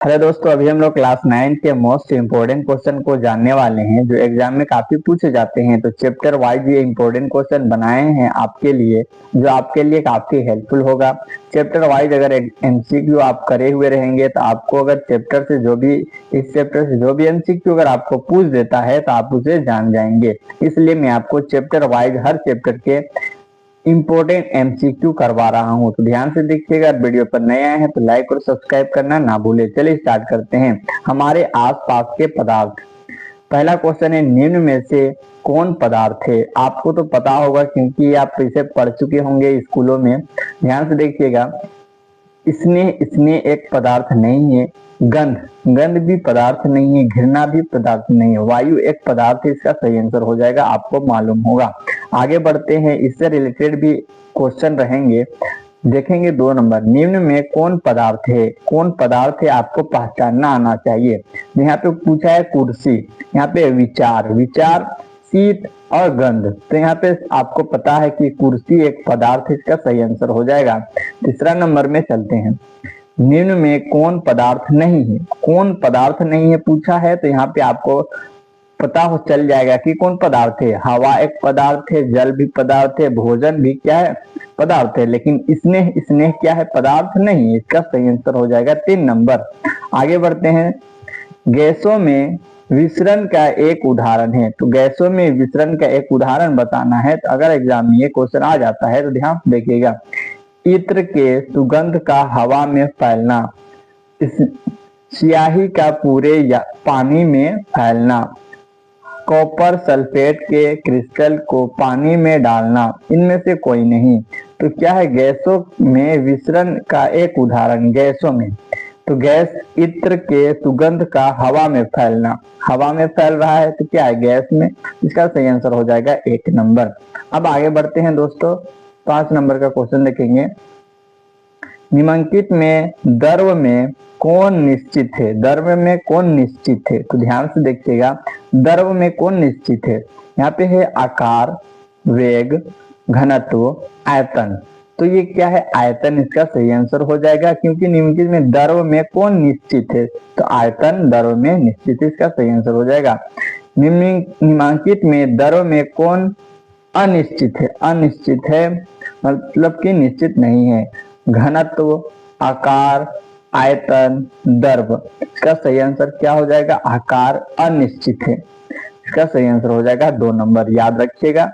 Hello दोस्तों, अभी हम लोग क्लास 9 के मोस्ट इम्पोर्टेंट क्वेश्चन को जानने वाले हैं जो एग्जाम में काफी पूछे जाते हैं। तो चैप्टर वाइज ये इम्पोर्टेंट क्वेश्चन बनाए हैं आपके लिए, जो आपके लिए काफी हेल्पफुल होगा। चैप्टर वाइज अगर एमसीक्यू आप करे हुए रहेंगे तो आपको अगर चैप्टर से जो भी इस चैप्टर से जो भी एमसीक्यू अगर आपको पूछ देता है तो आप उसे जान जाएंगे। इसलिए मैं आपको चैप्टर वाइज हर चैप्टर के इंपॉर्टेंट एमसीक्यू करवा रहा हूं, तो ध्यान से देखिएगा। वीडियो पर नए आए हैं तो लाइक और सब्सक्राइब करना ना भूले। चलिए स्टार्ट करते हैं। हमारे आसपास के पदार्थ। पहला क्वेश्चन है, निम्न में से कौन पदार्थ है? आपको तो पता होगा क्योंकि आप इसे पढ़ चुके होंगे स्कूलों में। ध्यान से देखिएगा। स्नेह स्नेह एक पदार्थ नहीं है। गंध गंध भी पदार्थ नहीं है। घृणा भी पदार्थ नहीं है। वायु एक पदार्थ है। इसका सही आंसर हो जाएगा, आपको मालूम होगा। आगे बढ़ते हैं, इससे रिलेटेड भी क्वेश्चन रहेंगे। देखेंगे 2 नंबर, निम्न में कौन पदार्थ है? कौन पदार्थ है आपको पहचानना आना चाहिए। यहाँ पे पूछा है कुर्सी, यहाँ पे विचार, विचार, शीत और गंध। तो यहाँ पे आपको पता है कि कुर्सी एक पदार्थ है। इसका सही आंसर हो जाएगा। तीसरा नंबर में चलते हैं, निम्न में कौन पदार्थ नहीं है? कौन पदार्थ नहीं है पूछा है, तो यहाँ पे आपको पता हो चल जाएगा कि कौन पदार्थ है। हवा एक पदार्थ है, जल भी पदार्थ है, भोजन भी क्या है? पदार्थ है। लेकिन स्नेह स्नेह क्या है? पदार्थ नहीं है। इसका सही आंसर हो जाएगा 3 नंबर। आगे बढ़ते हैं, गैसों में विसरण का एक उदाहरण है। तो गैसों में विसरण का एक उदाहरण बताना है। तो अगर एग्जाम में ये क्वेश्चन आ जाता है तो ध्यान से देखिएगा। इत्र के सुगंध का हवा में फैलना, स्याही का पूरे पानी में फैलना, कॉपर सल्फेट के क्रिस्टल को पानी में डालना, इनमें से कोई नहीं। तो क्या है? गैसों में विसरण का एक उदाहरण। गैसों में तो गैस, इत्र के सुगंध का हवा में फैलना, हवा में फैल रहा है तो क्या है? गैस में। इसका सही आंसर हो जाएगा 1 नंबर। अब आगे बढ़ते हैं दोस्तों, 5 नंबर का क्वेश्चन देखेंगे। निम्नलिखित में द्रव में कौन निश्चित है? द्रव में कौन निश्चित है? तो ध्यान से देखिएगा, द्रव में कौन निश्चित है। यहाँ पे है आकार, वेग, घनत्व, आयतन। तो ये क्या है? आयतन इसका सही आंसर हो जाएगा, क्योंकि निम्नलिखित में द्रव में कौन निश्चित है, तो आयतन द्रव में निश्चित है। इसका सही आंसर हो जाएगा। निम्नलिखित में द्रव में कौन अनिश्चित है? अनिश्चित है मतलब कि निश्चित नहीं है। घनत्व, आकार, आयतन, द्रव। इसका सही आंसर क्या हो जाएगा? आकार अनिश्चित है। इसका सही आंसर हो जाएगा 2 नंबर, याद रखिएगा।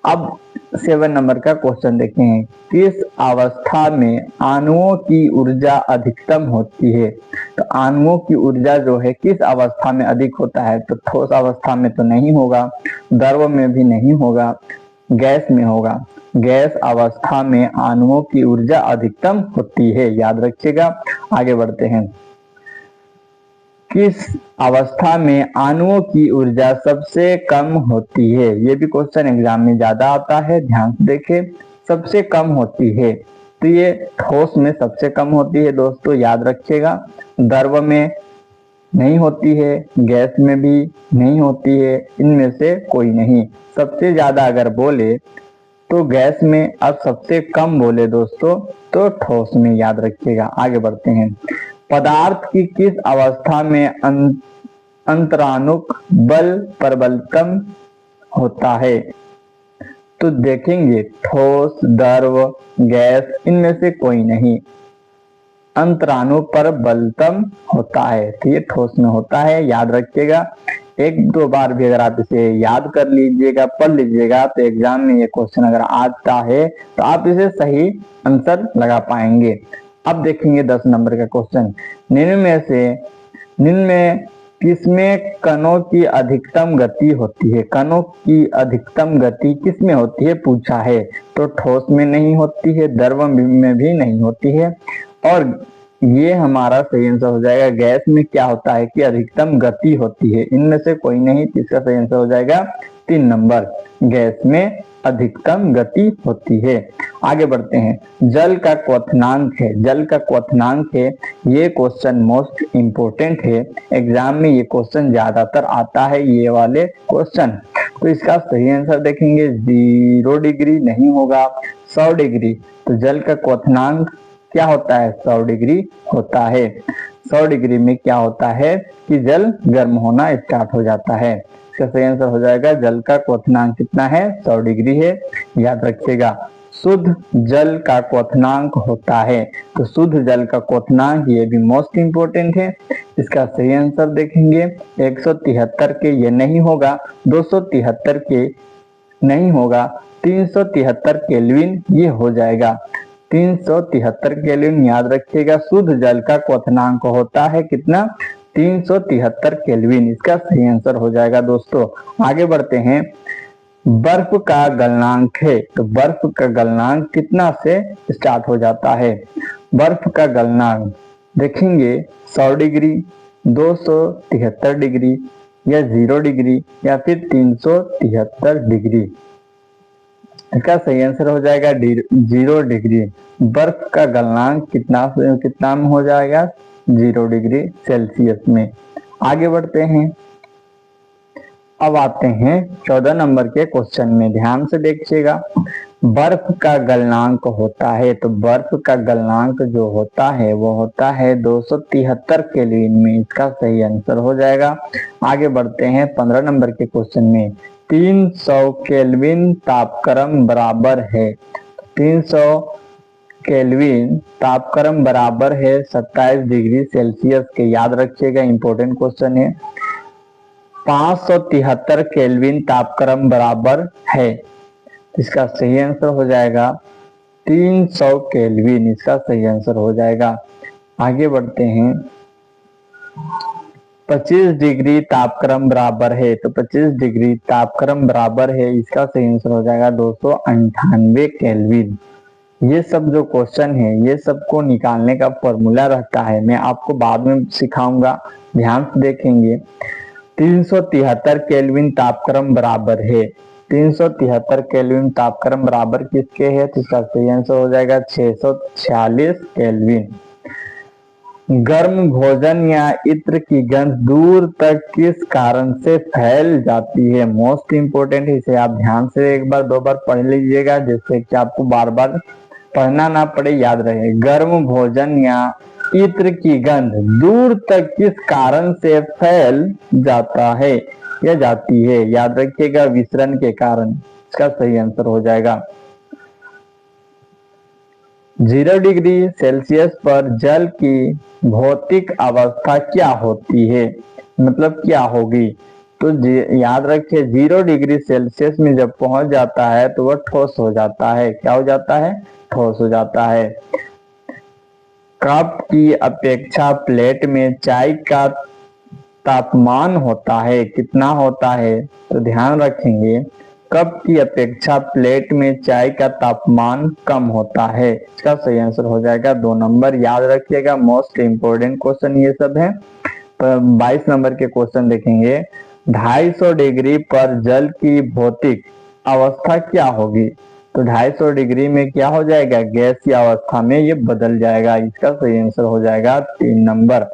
अब 7 नंबर का क्वेश्चन देखते हैं। किस अवस्था में अणुओं की ऊर्जा अधिकतम होती है? तो अणुओं की ऊर्जा जो है किस अवस्था में अधिक होता है? तो ठोस अवस्था में तो नहीं होगा, द्रव में भी नहीं होगा, गैस में होगा। गैस अवस्था में अणुओं की ऊर्जा अधिकतम होती है, याद रखिएगा। आगे बढ़ते हैं, किस अवस्था में अणुओं की ऊर्जा सबसे कम होती है? ये भी क्वेश्चन एग्जाम में ज्यादा आता है, ध्यान से देखें। सबसे कम होती है तो ये ठोस में सबसे कम होती है दोस्तों, याद रखिएगा। द्रव में नहीं होती है, गैस में भी नहीं होती है, इनमें से कोई नहीं। सबसे ज्यादा अगर बोले तो गैस में, अब सबसे कम बोले दोस्तों तो ठोस में, याद रखिएगा। आगे बढ़ते हैं, पदार्थ की किस अवस्था में अंतरानुक बल प्रबलतम होता है? तो देखेंगे ठोस, द्रव, गैस, इनमें से कोई नहीं। अंतराणु पर बलतम होता है तो ये ठोस में होता है, याद रखिएगा। 1-2 बार भी अगर आप इसे याद कर लीजिएगा, पढ़ लीजिएगा, तो एग्जाम में ये क्वेश्चन अगर आता है तो आप इसे सही आंसर लगा पाएंगे। अब देखेंगे 10 नंबर का क्वेश्चन। निम्न में किसमें कणों की अधिकतम गति होती है? कणों की अधिकतम गति किसमें होती है पूछा है। तो ठोस में नहीं होती है, द्रव में भी नहीं होती है, और ये हमारा सही आंसर हो जाएगा। गैस में क्या होता है कि अधिकतम गति होती है, इनमें से कोई नहीं। इसका सही आंसर हो जाएगा 3 नंबर, गैस में अधिकतम गति होती है। आगे बढ़ते हैं, जल का क्वथनांक है। जल का क्वथनांक है, ये क्वेश्चन मोस्ट इंपोर्टेंट है। एग्जाम में ये क्वेश्चन ज्यादातर आता है, ये वाले क्वेश्चन। तो इसका सही आंसर देखेंगे, 0 डिग्री नहीं होगा, 100 डिग्री। तो जल का क्वथनांक क्या होता है, 100 डिग्री होता है। 100 डिग्री में क्या होता है कि जल गर्म होना स्टार्ट हो जाता है। इसका सही आंसर हो जाएगा जल का क्वथनांक कितना है, 100 डिग्री है। याद रखिएगा शुद्ध जल का क्वथनांक होता है, तो शुद्ध जल का क्वथनांक ये भी मोस्ट इंपोर्टेंट है। इसका सही आंसर देखेंगे 173 के ये नहीं होगा, 273 के नहीं होगा, 373 केल्विन ये हो जाएगा। 373 केल्विन याद रखिएगा, शुद्ध जल का क्वथनांक होता है कितना, 373 केल्विन। इसका सही आंसर हो जाएगा दोस्तों। आगे बढ़ते हैं, बर्फ का गलनांक है, तो बर्फ का गलनांक कितना से स्टार्ट हो जाता है। बर्फ का गलनांक देखेंगे 100 डिग्री, 273 डिग्री या 0 डिग्री या फिर 373 डिग्री। इसका सही आंसर हो जाएगा 0 डिग्री। बर्फ का गलनांक कितना में हो जाएगा, 0 डिग्री सेल्सियस में। आगे बढ़ते हैं, अब आते हैं 14 नंबर के क्वेश्चन में, ध्यान से देखिएगा। बर्फ का गलनांक होता है, तो बर्फ का गलनांक जो होता है वो होता है 273 केल्विन में। इसका सही आंसर हो जाएगा। आगे बढ़ते हैं 15 नंबर के क्वेश्चन में, 300 केल्विन तापक्रम बराबर है। 300 केल्विन तापक्रम बराबर है 27 डिग्री सेल्सियस के। याद रखिएगा इंपॉर्टेंट क्वेश्चन है। 573 केल्विन तापक्रम बराबर है, इसका सही आंसर हो जाएगा 300 केल्विन। इसका सही आंसर हो जाएगा। आगे बढ़ते हैं, 25 डिग्री तापक्रम बराबर है, तो 25 डिग्री तापक्रम बराबर है, इसका सही आंसर हो जाएगा 298 केल्विन। ये सब जो क्वेश्चन है ये सबको निकालने का फॉर्मूला रहता है, मैं आपको बाद में सिखाऊंगा, ध्यान से देखेंगे। 373 केल्विन तापक्रम बराबर है, 373 केल्विन तापक्रम बराबर किसके है, तो इसका सही आंसर हो जाएगा 646 केल्विन। गर्म भोजन या इत्र की गंध दूर तक किस कारण से फैल जाती है। मोस्ट इंपोर्टेंट है, इसे आप ध्यान से एक बार 2 बार पढ़ लीजिएगा, जिससे कि आपको बार बार पढ़ना ना पड़े, याद रहे। गर्म भोजन या इत्र की गंध दूर तक किस कारण से फैल जाता है या जाती है। याद रखिएगा विसरण के कारण। इसका सही आंसर हो जाएगा 0 डिग्री सेल्सियस पर जल की भौतिक अवस्था क्या होती है, मतलब क्या होगी। तो याद रखिए 0 डिग्री सेल्सियस में जब पहुंच जाता है तो वह ठोस हो जाता है। क्या हो जाता है, ठोस हो जाता है। कप की अपेक्षा प्लेट में चाय का तापमान होता है, कितना होता है, तो ध्यान रखेंगे कप की अपेक्षा प्लेट में चाय का तापमान कम होता है। इसका सही आंसर हो जाएगा 2 नंबर। याद रखिएगा मोस्ट इंपोर्टेंट क्वेश्चन ये सब है। 22 नंबर के क्वेश्चन देखेंगे, 250 डिग्री पर जल की भौतिक अवस्था क्या होगी। तो 250 डिग्री में क्या हो जाएगा, गैस की अवस्था में ये बदल जाएगा। इसका सही आंसर हो जाएगा 3 नंबर।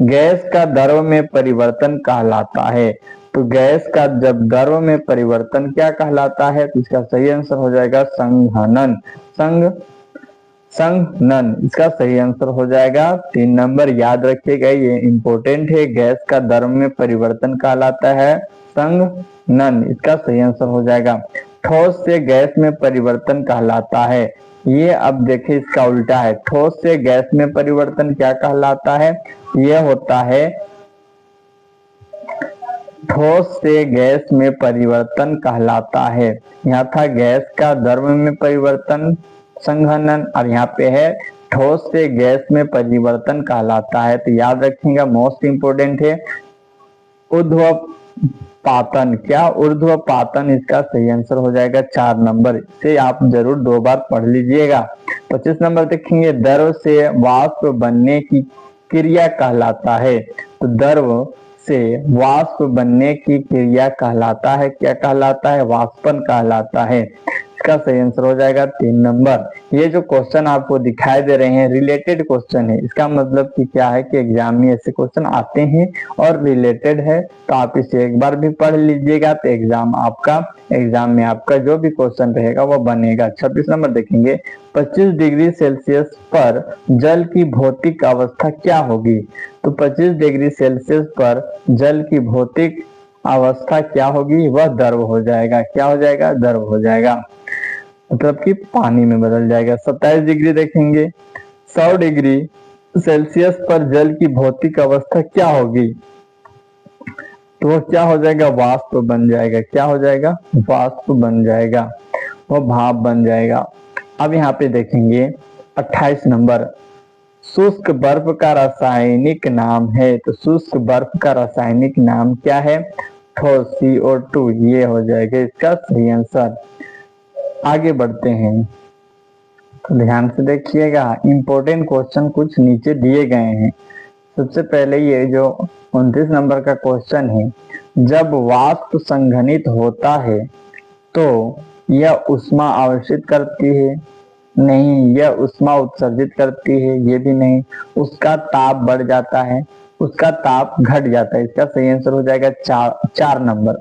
गैस का द्रव में परिवर्तन कहलाता है, तो गैस का जब द्रव में परिवर्तन क्या कहलाता है, तो इसका सही आंसर हो जाएगा संघनन। संघनन, इसका सही आंसर हो जाएगा 3 नंबर। याद रखिएगा ये इंपॉर्टेंट है, गैस का द्रव में परिवर्तन कहलाता है संघनन। इसका सही आंसर हो जाएगा। ठोस से गैस में परिवर्तन कहलाता है, ये अब देखिए इसका उल्टा है। ठोस से गैस में परिवर्तन क्या कहलाता है, यह होता है ठोस से गैस में परिवर्तन कहलाता है। यहाँ था गैस का द्रव में परिवर्तन संघनन, और यहाँ पे है ठोस से गैस में परिवर्तन कहलाता है। तो याद रखिएगा मोस्ट इंपोर्टेंट है ऊर्ध्वपातन। क्या, ऊर्ध्वपातन। इसका सही आंसर हो जाएगा 4 नंबर। इसे आप जरूर 2 बार पढ़ लीजिएगा। 25 नंबर देखेंगे, द्रव से वाष्प बनने की क्रिया कहलाता है। तो द्रव से वाष्प बनने की क्रिया कहलाता है, क्या कहलाता है, वाष्पन कहलाता है। इसका सही आंसर हो जाएगा 3 नंबर। ये जो क्वेश्चन आपको दिखाई दे रहे हैं रिलेटेड क्वेश्चन है, इसका मतलब कि क्या है कि एग्जाम में ऐसे क्वेश्चन आते हैं और रिलेटेड है, तो आप इसे एक बार भी पढ़ लीजिएगा तो एग्जाम में आपका जो भी क्वेश्चन रहेगा वो बनेगा। 26 नंबर देखेंगे, 25 डिग्री सेल्सियस पर जल की भौतिक अवस्था क्या होगी? तो 25 डिग्री सेल्सियस पर जल की भौतिक अवस्था क्या होगी? वह द्रव हो जाएगा। क्या हो जाएगा? द्रव हो जाएगा, मतलब कि पानी में बदल जाएगा। 27 डिग्री देखेंगे, 100 डिग्री सेल्सियस पर जल की भौतिक अवस्था क्या होगी? तो वो क्या हो जाएगा? वाष्प बन जाएगा। क्या हो जाएगा? वाष्प बन जाएगा, वो भाप बन जाएगा। अब यहाँ पे देखेंगे 28 नंबर, शुष्क बर्फ का रासायनिक नाम है। तो शुष्क बर्फ का रासायनिक नाम क्या है? ठोस CO2। ये हो जाएगा इसका सही आंसर। आगे बढ़ते हैं, तो ध्यान से देखिएगा, इंपॉर्टेंट क्वेश्चन कुछ नीचे दिए गए हैं। सबसे पहले ये जो 29 नंबर का क्वेश्चन है, जब वाष्प संघनित होता है तो यह ऊष्मा अवशोषित करती है? नहीं। यह ऊष्मा उत्सर्जित करती है? ये भी नहीं। उसका ताप बढ़ जाता है? उसका ताप घट जाता है। इसका सही आंसर हो जाएगा 4 नंबर।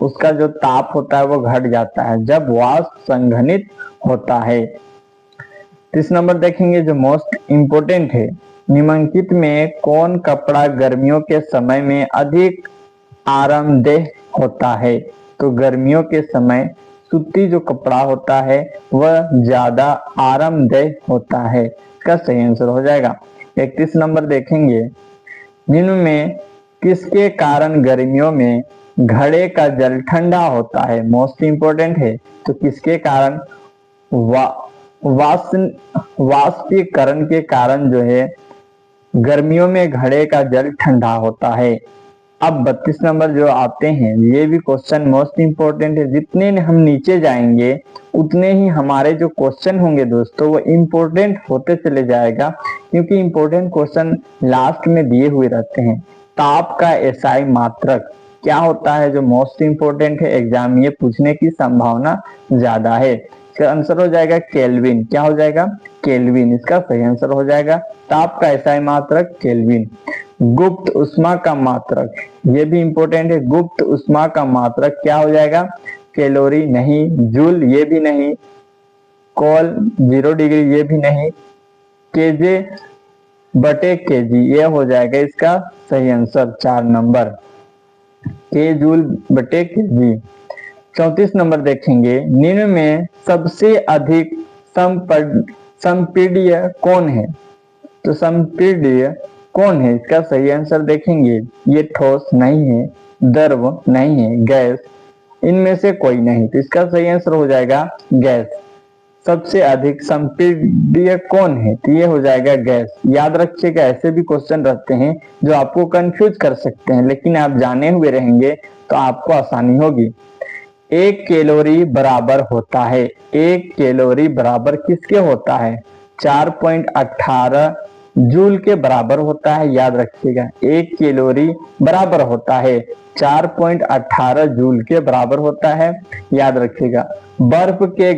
उसका जो ताप होता है वो घट जाता है जब वाष्प संघनित होता है। 30 नंबर देखेंगे, जो मोस्ट इम्पोर्टेंट है, निम्नलिखित में कौन कपड़ा गर्मियों के समय में अधिक आरामदेह होता है? तो गर्मियों के समय सूती जो कपड़ा होता है वह ज्यादा आरामदेह होता है। इसका सही आंसर हो जाएगा। 31 नंबर देखेंगे, जिनमें किसके कारण गर्मियों में घड़े का जल ठंडा होता है? मोस्ट इम्पोर्टेंट है, तो किसके कारण? वाष्पीकरण के कारण जो है गर्मियों में घड़े का जल ठंडा होता है। अब 32 नंबर जो आते हैं, ये भी क्वेश्चन मोस्ट इम्पोर्टेंट है। जितने हम नीचे जाएंगे उतने ही हमारे जो क्वेश्चन होंगे दोस्तों वो इम्पोर्टेंट होते चले जाएगा, क्योंकि इम्पोर्टेंट क्वेश्चन लास्ट में दिए हुए रहते हैं। ताप का एसआई मात्रक क्या होता है? जो मोस्ट इम्पोर्टेंट है, एग्जाम में ये पूछने की संभावना ज्यादा है। इसका आंसर हो जाएगा केल्विन। क्या हो जाएगा? केल्विन। इसका सही आंसर हो जाएगा। ताप का एसआई मात्रक केल्विन। गुप्त ऊष्मा का मात्रक, ये भी इंपॉर्टेंट है। गुप्त ऊष्मा का मात्रक क्या हो जाएगा? कैलोरी नहीं, जूल ये भी नहीं, कॉल 0 डिग्री ये भी नहीं, केजे बटे केजी ये हो जाएगा इसका सही आंसर 4 नंबर, के जूल बटे केजी। 34 नंबर देखेंगे, निम्न में सबसे अधिक संपीड्य कौन है? तो संपीड्य कौन है? इसका सही आंसर देखेंगे, ये ठोस नहीं है, द्रव नहीं है, गैस, इनमें से कोई नहीं। तो इसका सही आंसर हो जाएगा गैस। सबसे अधिक संपीड्य कौन है? तो ये हो जाएगा गैस। याद रखिएगा, ऐसे भी क्वेश्चन रहते हैं जो आपको कंफ्यूज कर सकते हैं, लेकिन आप जाने हुए रहेंगे तो आपको आसानी होगी। 1 कैलोरी बराबर होता है, 1 कैलोरी बराबर किसके होता है? 4.18 जूल के बराबर होता है। याद रखिएगा, 1 कैलोरी बराबर होता है 4.18 जूल के बराबर होता है। याद रखिएगा, बर्फ के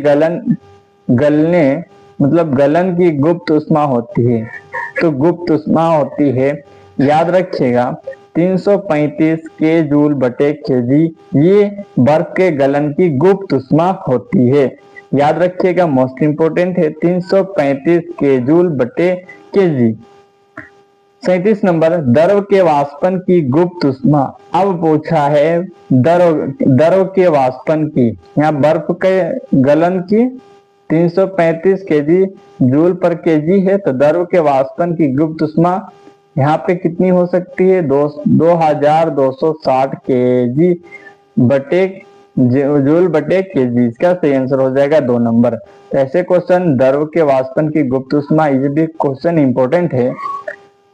गलने मतलब गलन की गुप्त ऊष्मा होती है, तो गुप्त ऊष्मा होती है, याद रखिएगा 335 के जूल बटे केजी, ये बर्फ के गलन की गुप्त ऊष्मा होती है। याद रखिएगा, मोस्ट इंपोर्टेंट है 335 के जूल बटे केजी। 37 नंबर, द्रव के वाष्पन की गुप्त ऊष्मा। अब पूछा है द्रव के वाष्पन की, यहाँ बर्फ के गलन की 335 केजी जूल पर केजी है, तो द्रव के वाष्पन की गुप्त ऊष्मा यहाँ पे कितनी हो सकती है? 2260 केजी बटे जूल बटे केजी। इसका सही आंसर हो जाएगा 2 नंबर। तो ऐसे क्वेश्चन द्रव के वाष्पन की गुप्त ऊष्मा, ये भी क्वेश्चन इंपॉर्टेंट है।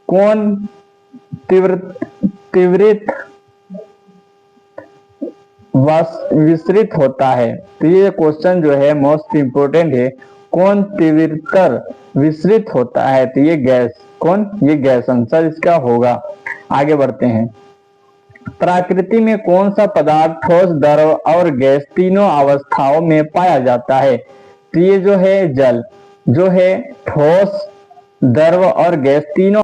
कौन तीव्रित विसरित होता है? तो ये क्वेश्चन जो है मोस्ट इंपोर्टेंट है। कौन तीव्रतर विसरित होता है? तो ये गैस। कौन? ये गैस आंसर इसका होगा। आगे बढ़ते हैं, प्रकृति में कौन सा पदार्थ ठोस, द्रव और गैस तीनों अवस्थाओं में पाया जाता है? तो ये जो है जल, जो है ठोस, द्रव और गैस तीनों